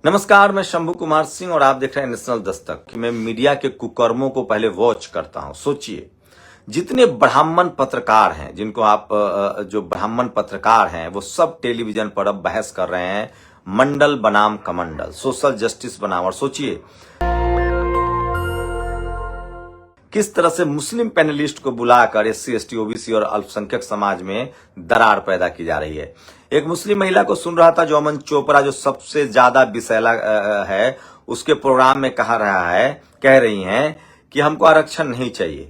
नमस्कार, मैं शंभू कुमार सिंह और आप देख रहे हैं नेशनल दस्तक। कि मैं मीडिया के कुकर्मों को पहले वॉच करता हूं। सोचिए, जितने ब्राह्मण पत्रकार हैं, जिनको आप जो ब्राह्मण पत्रकार हैं, वो सब टेलीविजन पर अब बहस कर रहे हैं मंडल बनाम कमंडल, सोशल जस्टिस बनाम। और सोचिए किस तरह से मुस्लिम पैनलिस्ट को बुलाकर एससी, एसटी, ओबीसी और अल्पसंख्यक समाज में दरार पैदा की जा रही है। एक मुस्लिम महिला को सुन रहा था, जो अमन चोपड़ा, जो सबसे ज्यादा विषैला है, उसके प्रोग्राम में कह रही हैं कि हमको आरक्षण नहीं चाहिए,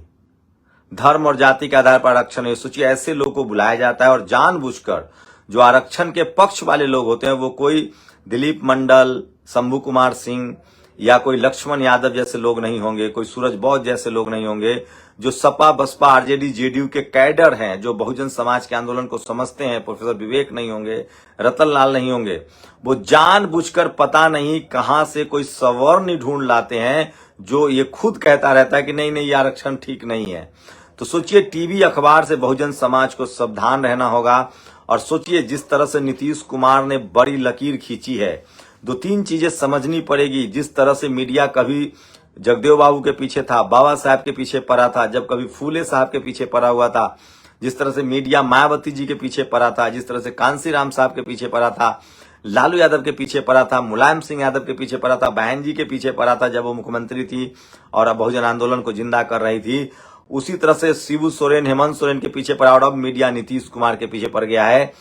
धर्म और जाति के आधार पर आरक्षण नहीं। सोचिए, ऐसे लोगों को बुलाया जाता है और जानबूझकर जो आरक्षण के पक्ष वाले लोग होते हैं, वो कोई दिलीप मंडल, शंभू कुमार सिंह या कोई लक्ष्मण यादव जैसे लोग नहीं होंगे, कोई सूरज बौद्ध जैसे लोग नहीं होंगे, जो सपा, बसपा, आरजेडी, जेडीयू के कैडर हैं, जो बहुजन समाज के आंदोलन को समझते हैं, प्रोफेसर विवेक नहीं होंगे, रतन लाल नहीं होंगे, वो जानबूझकर पता नहीं कहां से कोई सवर्ण ढूंढ लाते हैं, जो ये खुद कहता रहता है कि नहीं नहीं, ये आरक्षण ठीक नहीं है। तो सोचिए, टीवी अखबार से बहुजन समाज को सावधान रहना होगा। और सोचिए, जिस तरह से नीतीश कुमार ने बड़ी लकीर खींची है, दो तीन चीजें समझनी पड़ेगी। जिस तरह से मीडिया कभी जगदेव बाबू के पीछे था, बाबा साहब के पीछे पड़ा था, जब कभी फूले साहब के पीछे पड़ा हुआ था, जिस तरह से मीडिया मायावती जी के पीछे पड़ा था, जिस तरह से कांसी राम साहब के पीछे पड़ा था, लालू यादव के पीछे पड़ा था, मुलायम सिंह यादव के पीछे पड़ा था, बहन जी के पीछे पड़ा था जब वो मुख्यमंत्री थी और बहुजन आंदोलन को जिंदा कर रही थी, उसी तरह से शिबू सोरेन, हेमंत सोरेन के पीछे पड़ा। और अब मीडिया नीतीश कुमार के पीछे पड़ गया है,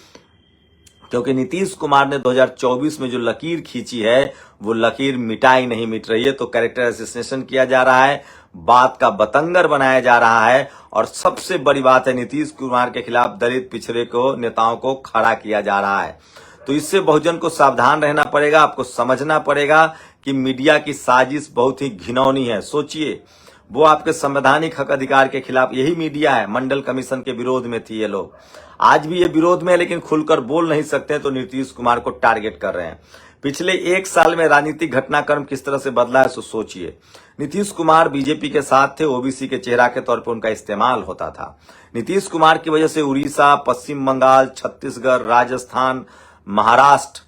क्योंकि नीतीश कुमार ने 2024 में जो लकीर खींची है, वो लकीर मिटाई नहीं मिट रही है। तो कैरेक्टर असैसिनेशन किया जा रहा है, बात का बतंगर बनाया जा रहा है, और सबसे बड़ी बात है, नीतीश कुमार के खिलाफ दलित पिछड़े को नेताओं को खड़ा किया जा रहा है। तो इससे बहुजन को सावधान रहना पड़ेगा। आपको समझना पड़ेगा कि मीडिया की साजिश बहुत ही घिनौनी है। सोचिए, वो आपके संवैधानिक हक अधिकार के खिलाफ, यही मीडिया है, मंडल कमीशन के विरोध में थी ये लोग, आज भी ये विरोध में है, लेकिन खुलकर बोल नहीं सकते, तो नीतीश कुमार को टारगेट कर रहे हैं। पिछले एक साल में राजनीतिक घटनाक्रम किस तरह से बदला है, सोचिए। नीतीश कुमार बीजेपी के साथ थे, ओबीसी के चेहरा के तौर पर उनका इस्तेमाल होता था। नीतीश कुमार की वजह से उड़ीसा, पश्चिम बंगाल, छत्तीसगढ़, राजस्थान, महाराष्ट्र,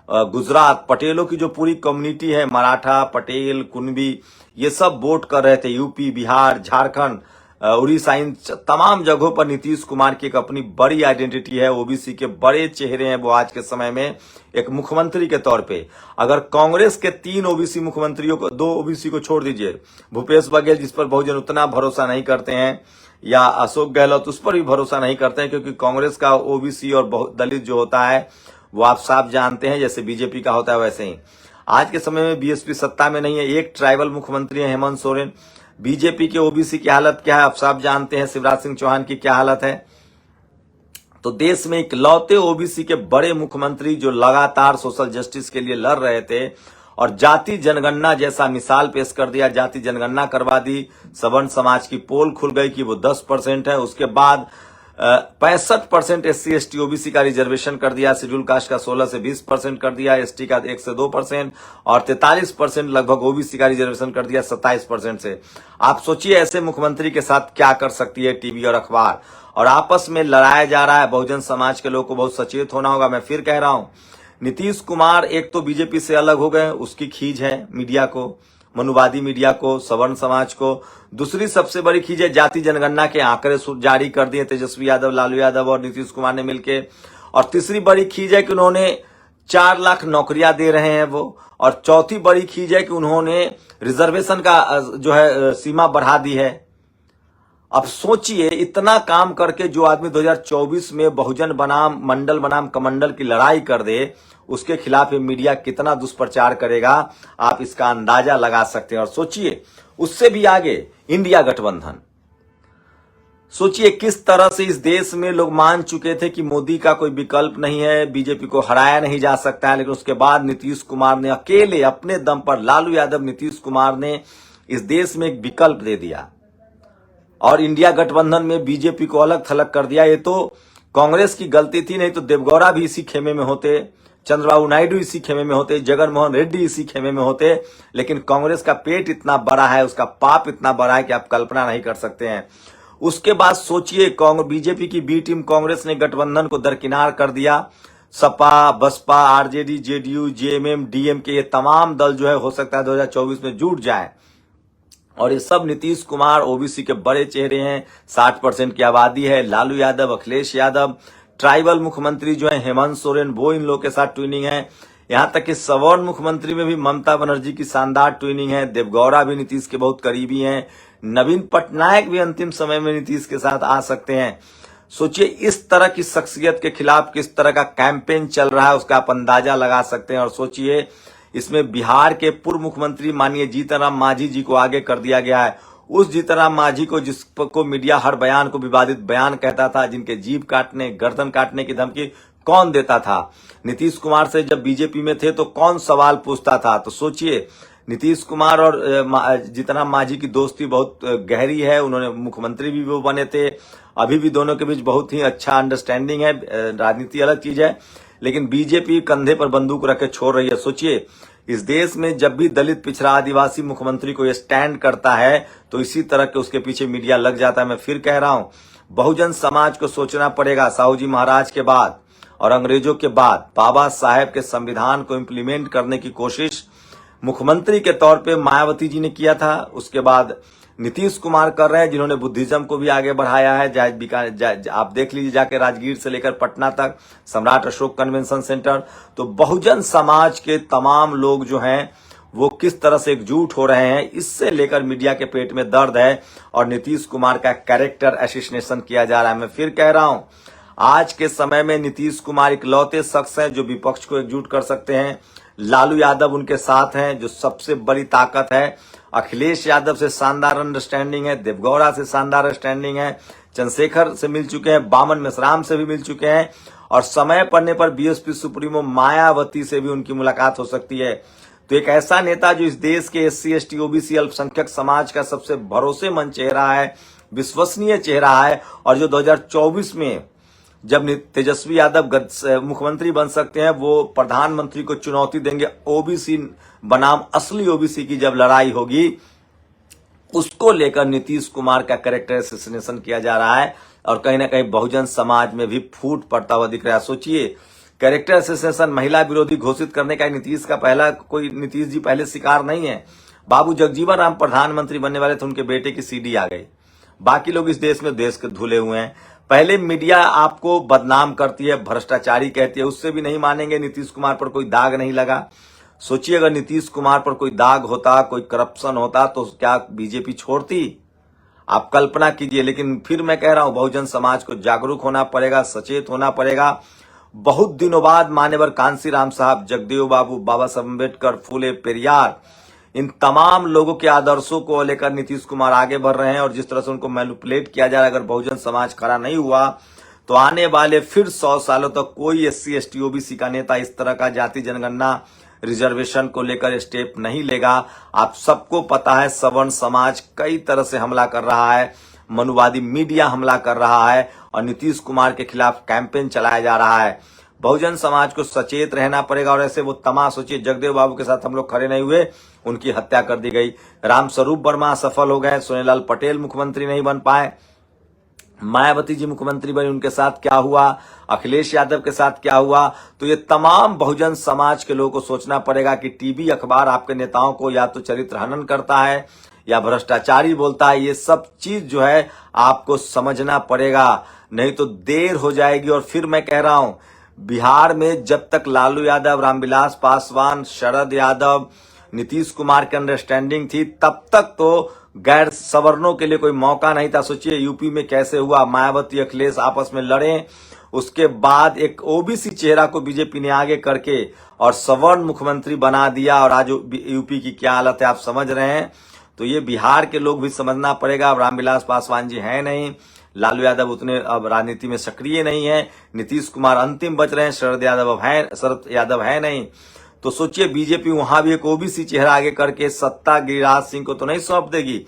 गुजरात, पटेलों की जो पूरी कम्युनिटी है, मराठा, पटेल, कुनबी, ये सब वोट कर रहे थे। यूपी, बिहार, झारखंड, उड़ीसा, इन तमाम जगहों पर नीतीश कुमार की एक अपनी बड़ी आइडेंटिटी है। ओबीसी के बड़े चेहरे हैं वो आज के समय में एक मुख्यमंत्री के तौर पे। अगर कांग्रेस के 3 ओबीसी मुख्यमंत्रियों को, 2 ओबीसी को छोड़ दीजिए, भूपेश बघेल जिस पर बहुजन उतना भरोसा नहीं करते हैं, या अशोक गहलोत उस पर भी भरोसा नहीं करते हैं, क्योंकि कांग्रेस का ओबीसी और दलित जो होता है वो आप साफ जानते हैं, जैसे बीजेपी का होता है वैसे ही। आज के समय में बीएसपी सत्ता में नहीं है, एक ट्राइबल मुख्यमंत्री है हेमंत सोरेन। बीजेपी के ओबीसी की हालत क्या है आप साफ जानते हैं, शिवराज सिंह चौहान की क्या हालत है। तो देश में इकलौते ओबीसी के बड़े मुख्यमंत्री जो लगातार सोशल जस्टिस के लिए लड़ रहे थे और जाति जनगणना जैसा मिसाल पेश कर दिया, जाति जनगणना करवा दी, सवर्ण समाज की पोल खुल गई कि वो 10% है। उसके बाद 65% एससी, एसटी, ओबीसी का रिजर्वेशन कर दिया, शेड्यूल कास्ट का 16 से 20% कर दिया, एसटी का 1 से 2%, और 43% लगभग ओबीसी का रिजर्वेशन कर दिया 27% से। आप सोचिए, ऐसे मुख्यमंत्री के साथ क्या कर सकती है टीवी और अखबार। और आपस में लड़ाया जा रहा है। बहुजन समाज के लोगों को बहुत सचेत होना होगा। मैं फिर कह रहा हूं, नीतीश कुमार एक तो बीजेपी से अलग हो गए, उसकी खींच है मीडिया को, मनुवादी मीडिया को, सवर्ण समाज को। दूसरी सबसे बड़ी खींच है, जाति जनगणना के आंकड़े जारी कर दिए तेजस्वी यादव, लालू यादव और नीतीश कुमार ने मिलके। और तीसरी बड़ी खींच है कि उन्होंने 4 लाख नौकरियां दे रहे हैं वो। और चौथी बड़ी खींच है कि उन्होंने रिजर्वेशन का जो है सीमा बढ़ा दी है। अब सोचिए, इतना काम करके जो आदमी 2024 में बहुजन बनाम मंडल बनाम कमंडल की लड़ाई कर दे, उसके खिलाफ ये मीडिया कितना दुष्प्रचार करेगा, आप इसका अंदाजा लगा सकते हैं। और सोचिए, उससे भी आगे इंडिया गठबंधन। सोचिए किस तरह से इस देश में लोग मान चुके थे कि मोदी का कोई विकल्प नहीं है, बीजेपी को हराया नहीं जा सकता है, लेकिन उसके बाद नीतीश कुमार ने अकेले अपने दम पर, लालू यादव, नीतीश कुमार ने इस देश में एक विकल्प दे दिया और इंडिया गठबंधन में बीजेपी को अलग थलग कर दिया। ये तो कांग्रेस की गलती थी, नहीं तो देवगौड़ा भी इसी खेमे में होते, चंद्रबाबू नायडू इसी खेमे में होते, जगनमोहन रेड्डी इसी खेमे में होते। लेकिन कांग्रेस का पेट इतना बड़ा है, उसका पाप इतना बड़ा है कि आप कल्पना नहीं कर सकते हैं। उसके बाद सोचिए, बीजेपी की बी टीम कांग्रेस ने गठबंधन को दरकिनार कर दिया। सपा, बसपा, आरजेडी, जेडीयू, जेएमएम, डीएमके, ये तमाम दल जो है हो सकता है 2024 में जुट जाए। और ये सब नीतीश कुमार ओबीसी के बड़े चेहरे हैं, 60% की आबादी है। लालू यादव, अखिलेश यादव, ट्राइबल मुख्यमंत्री जो है हेमंत सोरेन, वो इन लोग के साथ ट्विनिंग है। यहां तक कि सवर्ण मुख्यमंत्री में भी ममता बनर्जी की शानदार ट्विनिंग है। देवगौड़ा भी नीतीश के बहुत करीबी हैं। नवीन पटनायक भी अंतिम समय में नीतीश के साथ आ सकते हैं। सोचिए इस तरह की शख्सियत के खिलाफ किस तरह का कैंपेन चल रहा है, उसका आप अंदाजा लगा सकते हैं। और सोचिए इसमें बिहार के पूर्व मुख्यमंत्री माननीय जीतनराम मांझी जी को आगे कर दिया गया है। उस जीतनराम मांझी को जिसको मीडिया हर बयान को विवादित बयान कहता था, जिनके जीभ काटने, गर्दन काटने की धमकी कौन देता था? नीतीश कुमार से जब बीजेपी में थे तो कौन सवाल पूछता था? तो सोचिए नीतीश कुमार और जीतनराम मांझी की दोस्ती बहुत गहरी है। उन्होंने मुख्यमंत्री भी वो बने थे। अभी भी दोनों के बीच बहुत ही अच्छा अंडरस्टैंडिंग है। राजनीति अलग चीज है, लेकिन बीजेपी कंधे पर बंदूक रख के छोड़ रही है। सोचिए इस देश में जब भी दलित, पिछड़ा, आदिवासी मुख्यमंत्री को स्टैंड करता है तो इसी तरह के उसके पीछे मीडिया लग जाता है। मैं फिर कह रहा हूं, बहुजन समाज को सोचना पड़ेगा। साहू जी महाराज के बाद और अंग्रेजों के बाद बाबा साहेब के संविधान को इम्प्लीमेंट करने की कोशिश मुख्यमंत्री के तौर पे मायावती जी ने किया था। उसके बाद नीतीश कुमार कर रहे हैं, जिन्होंने बुद्धिज्म को भी आगे बढ़ाया है। आप देख लीजिए जाके राजगीर से लेकर पटना तक, सम्राट अशोक कन्वेंशन सेंटर। तो बहुजन समाज के तमाम लोग जो हैं वो किस तरह से एकजुट हो रहे हैं, इससे लेकर मीडिया के पेट में दर्द है। और नीतीश कुमार का कैरेक्टर असैसिनेशन किया जा रहा है। मैं फिर कह रहा हूं, आज के समय में नीतीश कुमार इकलौते शख्स हैं जो विपक्ष को एकजुट कर सकते हैं। लालू यादव उनके साथ हैं, जो सबसे बड़ी ताकत है। अखिलेश यादव से शानदार अंडरस्टैंडिंग है। देवगौड़ा से शानदार अंडरस्टैंडिंग है। चंद्रशेखर से मिल चुके हैं। बामन मेश्राम से भी मिल चुके हैं। और समय पड़ने पर बीएसपी सुप्रीमो मायावती से भी उनकी मुलाकात हो सकती है। तो एक ऐसा नेता जो इस देश के एससी, एसटी, ओबीसी, अल्पसंख्यक समाज का सबसे भरोसेमंद चेहरा है, विश्वसनीय चेहरा है, और जो 2024 में जब तेजस्वी यादव मुख्यमंत्री बन सकते हैं, वो प्रधानमंत्री को चुनौती देंगे। ओबीसी बनाम असली ओबीसी की जब लड़ाई होगी, उसको लेकर नीतीश कुमार का कैरेक्टर असैसिनेशन किया जा रहा है। और कहीं ना कहीं बहुजन समाज में भी फूट पड़ता हुआ दिख रहा है। सोचिए कैरेक्टर असैसिनेशन, महिला विरोधी घोषित करने का नीतीश का पहला कोई, नीतीश जी पहले शिकार नहीं है। बाबू जगजीवन राम प्रधानमंत्री बनने वाले थे, उनके बेटे की सीडी आ गई। बाकी लोग इस देश में देश के धुले हुए हैं। पहले मीडिया आपको बदनाम करती है, भ्रष्टाचारी कहती है, उससे भी नहीं मानेंगे। नीतीश कुमार पर कोई दाग नहीं लगा। सोचिए अगर नीतीश कुमार पर कोई दाग होता, कोई करप्शन होता, तो क्या बीजेपी छोड़ती? आप कल्पना कीजिए। लेकिन फिर मैं कह रहा हूं, बहुजन समाज को जागरूक होना पड़ेगा, सचेत होना पड़ेगा। बहुत दिनों बाद मान्यवर कांशीराम साहब, जगदेव बाबू, बाबा साहब अम्बेडकर, फूले पेरियार, इन तमाम लोगों के आदर्शों को लेकर नीतीश कुमार आगे बढ़ रहे हैं। और जिस तरह से उनको मैनिपुलेट किया जा रहा है, अगर बहुजन समाज खड़ा नहीं हुआ तो आने वाले फिर 100 सालों तक कोई एससी, एसटी, ओबीसी का नेता इस तरह का जाति जनगणना रिजर्वेशन को लेकर स्टेप नहीं लेगा। आप सबको पता है सवर्ण समाज कई तरह से हमला कर रहा है, मनुवादी मीडिया हमला कर रहा है, और नीतीश कुमार के खिलाफ कैंपेन चलाया जा रहा है। बहुजन समाज को सचेत रहना पड़ेगा। और ऐसे वो तमाम, सोचिए जगदेव बाबू के साथ हम लोग खड़े नहीं हुए, उनकी हत्या कर दी गई। रामस्वरूप वर्मा सफल हो गए, सोनेलाल पटेल मुख्यमंत्री नहीं बन पाए, मायावती जी मुख्यमंत्री बनी, उनके साथ क्या हुआ, अखिलेश यादव के साथ क्या हुआ। तो ये तमाम बहुजन समाज के लोगों को सोचना पड़ेगा कि टीवी अखबार आपके नेताओं को या तो चरित्र हनन करता है या भ्रष्टाचारी बोलता है। ये सब चीज जो है आपको समझना पड़ेगा, नहीं तो देर हो जाएगी। और फिर मैं कह रहा हूं, बिहार में जब तक लालू यादव, रामविलास पासवान, शरद यादव, नीतीश कुमार की अंडरस्टैंडिंग थी, तब तक तो गैर सवर्णों के लिए कोई मौका नहीं था। सोचिए यूपी में कैसे हुआ, मायावती अखिलेश आपस में लड़े, उसके बाद एक ओबीसी चेहरा को बीजेपी ने आगे करके और सवर्ण मुख्यमंत्री बना दिया। और आज यूपी की क्या हालत है आप समझ रहे हैं। तो ये बिहार के लोग भी समझना पड़ेगा। अब रामविलास पासवान जी हैं नहीं, लालू यादव उतने अब राजनीति में सक्रिय नहीं है, नीतीश कुमार अंतिम बच रहे हैं, शरद यादव है नहीं। तो सोचिए बीजेपी वहां भी एक ओबीसी चेहरा आगे करके सत्ता गिरिराज सिंह को तो नहीं सौंप देगी।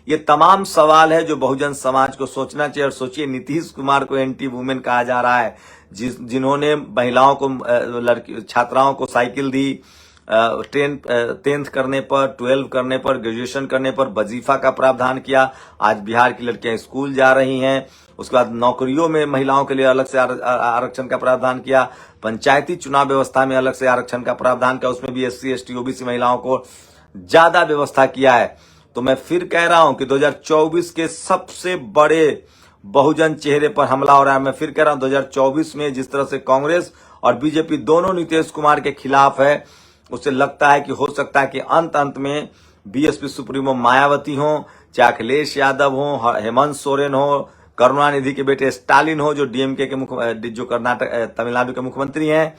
ये तमाम सवाल है जो बहुजन समाज को सोचना चाहिए। और सोचिए नीतीश कुमार को एंटी वुमेन कहा जा रहा है, जिन्होंने महिलाओं को, छात्राओं को साइकिल दी, टेंथ करने पर, 12 करने पर, ग्रेजुएशन करने पर वजीफा का प्रावधान किया। आज बिहार की लड़कियां स्कूल जा रही हैं। उसके बाद नौकरियों में महिलाओं के लिए अलग से आरक्षण का प्रावधान किया। पंचायती चुनाव व्यवस्था में अलग से आरक्षण का प्रावधान किया, उसमें भी SC ST OBC महिलाओं को ज्यादा व्यवस्था किया है। तो मैं फिर कह रहा हूं कि 2024 के सबसे बड़े बहुजन चेहरे पर हमला हो रहा है। मैं फिर कह रहा हूं 2024 में जिस तरह से कांग्रेस और बीजेपी दोनों नीतीश कुमार के खिलाफ है, उससे लगता है कि हो सकता है कि अंत में BSP सुप्रीमो मायावती हो, चाहे अखिलेश यादव हो, हेमंत सोरेन हो, करुणानिधि के बेटे स्टालिन हो जो DMK के जो कर्नाटक तमिलनाडु के मुख्यमंत्री हैं,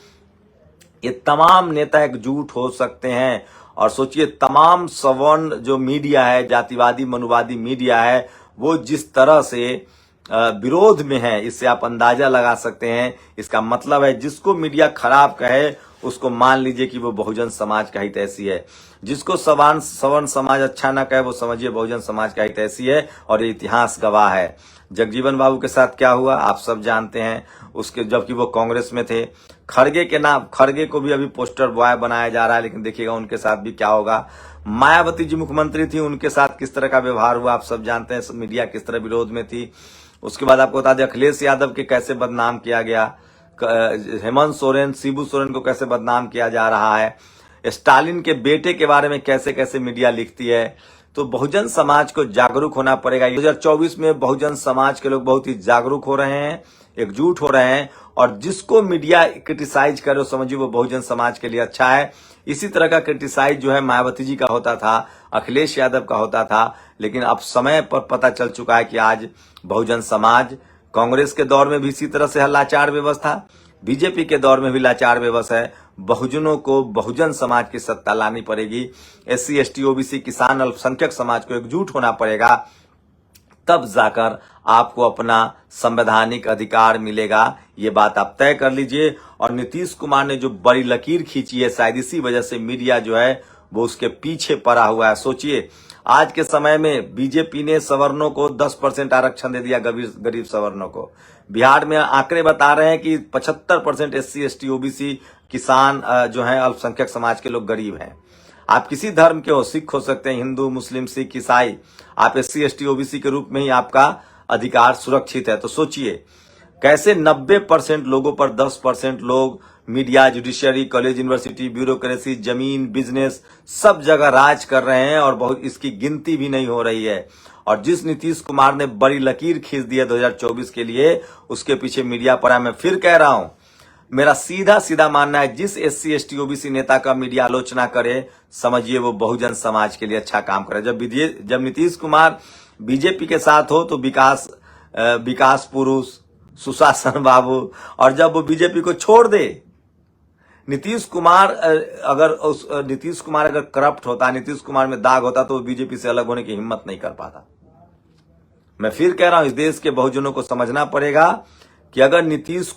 ये तमाम नेता एकजुट हो सकते हैं। और सोचिए तमाम सवर्ण जो मीडिया है, जातिवादी मनुवादी मीडिया है, वो जिस तरह से विरोध में है, इससे आप अंदाजा लगा सकते हैं। इसका मतलब है जिसको मीडिया खराब कहे उसको मान लीजिए कि वो बहुजन समाज का हितैषी है। जिसको सवर्ण समाज अच्छा ना कहे वो समझिए बहुजन समाज का हितैषी है। और ये इतिहास गवाह है। जगजीवन बाबू के साथ क्या हुआ आप सब जानते हैं। उसके जबकि वो कांग्रेस में थे। खड़गे को भी अभी पोस्टर बॉय बनाया जा रहा है, लेकिन देखिएगा उनके साथ भी क्या होगा। मायावती जी मुख्यमंत्री थी, उनके साथ किस तरह का व्यवहार हुआ आप सब जानते हैं। मीडिया किस तरह विरोध में थी। उसके बाद आपको बता दें अखिलेश यादव के कैसे बदनाम किया गया, हेमंत सोरेन, शिबू सोरेन को कैसे बदनाम किया जा रहा है, स्टालिन के बेटे के बारे में कैसे कैसे मीडिया लिखती है। तो बहुजन समाज को जागरूक होना पड़ेगा। 2024 में बहुजन समाज के लोग बहुत ही जागरूक हो रहे हैं, एकजुट हो रहे हैं। और जिसको मीडिया क्रिटिसाइज करे समझिए वो बहुजन समाज के लिए अच्छा है। इसी तरह का क्रिटिसाइज जो है मायावती जी का होता था, अखिलेश यादव का होता था, लेकिन अब समय पर पता चल चुका है कि आज बहुजन समाज कांग्रेस के दौर में भी इसी तरह से लाचार व्यवस्था, बीजेपी के दौर में भी लाचार व्यवस्था है। बहुजनों को बहुजन समाज की सत्ता लानी पड़ेगी। SC ST OBC किसान अल्पसंख्यक समाज को एकजुट होना पड़ेगा, तब जाकर आपको अपना संवैधानिक अधिकार मिलेगा। ये बात आप तय कर लीजिए। और नीतीश कुमार ने जो बड़ी लकीर खींची है, शायद इसी वजह से मीडिया जो है वो उसके पीछे पड़ा हुआ है। सोचिए आज के समय में बीजेपी ने सवर्णों को 10% आरक्षण दे दिया, गरीब सवर्णों को। बिहार में आंकड़े बता रहे हैं कि 75% SC ST OBC किसान जो है अल्पसंख्यक समाज के लोग गरीब हैं। आप किसी धर्म के हो, सिख हो सकते हैं, हिंदू मुस्लिम सिख ईसाई, आप SC ST OBC के रूप में ही आपका अधिकार सुरक्षित है। तो सोचिए कैसे 90% लोगों पर 10% लोग media, judiciary, college, university, bureaucracy, जमीन, बिजनेस सब जगह राज कर रहे हैं और बहुत इसकी गिनती भी नहीं हो रही है। और जिस नीतीश कुमार ने बड़ी लकीर खींच दी है 2024 के लिए, उसके पीछे मीडिया पड़ा। मैं फिर कह रहा हूं, मेरा सीधा मानना है जिस SC ST OBC नेता का मीडिया आलोचना करे समझिए वो बहुजन समाज के लिए अच्छा काम करे। जब नीतीश कुमार बीजेपी के साथ हो तो विकास पुरुष, सुशासन बाबू, और जब वो बीजेपी को छोड़ दे, नीतीश कुमार अगर करप्ट होता, नीतीश कुमार में दाग होता तो वो बीजेपी से अलग होने की हिम्मत नहीं कर पाता। मैं फिर कह रहा हूं इस देश के बहुजनों को समझना पड़ेगा कि अगर नीतीश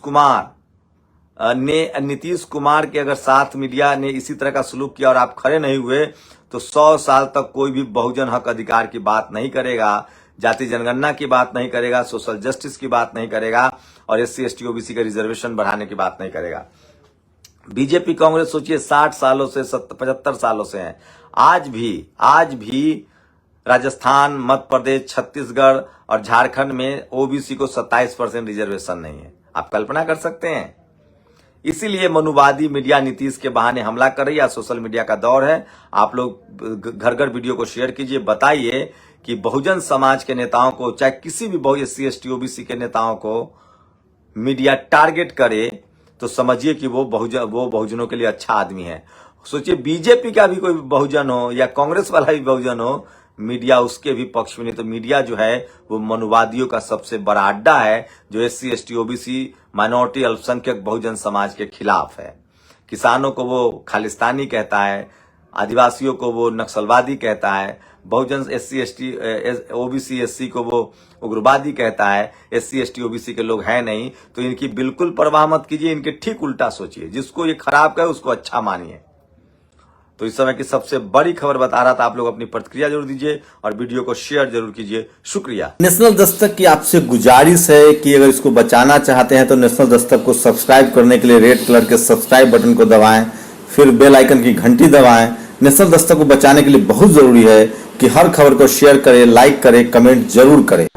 कुमार के अगर साथ मीडिया ने इसी तरह का सलूक किया और आप खड़े नहीं हुए तो 100 साल तक कोई भी बहुजन हक अधिकार की बात नहीं करेगा, जाति जनगणना की बात नहीं करेगा, सोशल जस्टिस की बात नहीं करेगा और SC ST OBC का रिजर्वेशन बढ़ाने की बात नहीं करेगा। बीजेपी कांग्रेस सोचिए 60 सालों से 75 सालों से है। आज भी राजस्थान, मध्य प्रदेश, छत्तीसगढ़ और झारखंड में OBC को 27% रिजर्वेशन नहीं है। आप कल्पना कर सकते हैं। इसीलिए मनुवादी मीडिया नीतीश के बहाने हमला कर रही है। सोशल मीडिया का दौर है। आप लोग घर घर वीडियो को शेयर कीजिए, बताइए कि बहुजन समाज के नेताओं को, चाहे किसी भी SC ST OBC के नेताओं को मीडिया टारगेट करे तो समझिए कि वो बहुजनों के लिए अच्छा आदमी है। सोचिए बीजेपी का भी कोई बहुजन हो या कांग्रेस वाला भी बहुजन हो, मीडिया उसके भी पक्ष में नहीं। तो मीडिया जो है वो मनुवादियों का सबसे बड़ा अड्डा है जो SC ST OBC माइनॉरिटी अल्पसंख्यक बहुजन समाज के खिलाफ है। किसानों को वो खालिस्तानी कहता है, आदिवासियों को वो नक्सलवादी कहता है, बहुजन SC ST OBC SC को वो उग्रवादी कहता है। SC ST OBC के लोग हैं नहीं, तो इनकी बिल्कुल परवाह मत कीजिए, इनके ठीक उल्टा सोचिए। जिसको ये खराब कहे उसको अच्छा मानिए। तो इस समय की सबसे बड़ी खबर बता रहा था। आप लोग अपनी प्रतिक्रिया जरूर दीजिए और वीडियो को शेयर जरूर कीजिए। शुक्रिया। नेशनल दस्तक की आपसे गुजारिश है कि अगर इसको बचाना चाहते हैं तो नेशनल दस्तक को सब्सक्राइब करने के लिए रेड कलर के सब्सक्राइब बटन को दबाएं, फिर बेल आइकन की घंटी दबाएं। नेशनल दस्तक को बचाने के लिए बहुत जरूरी है कि हर खबर को शेयर करें, लाइक करें, कमेंट जरूर करें।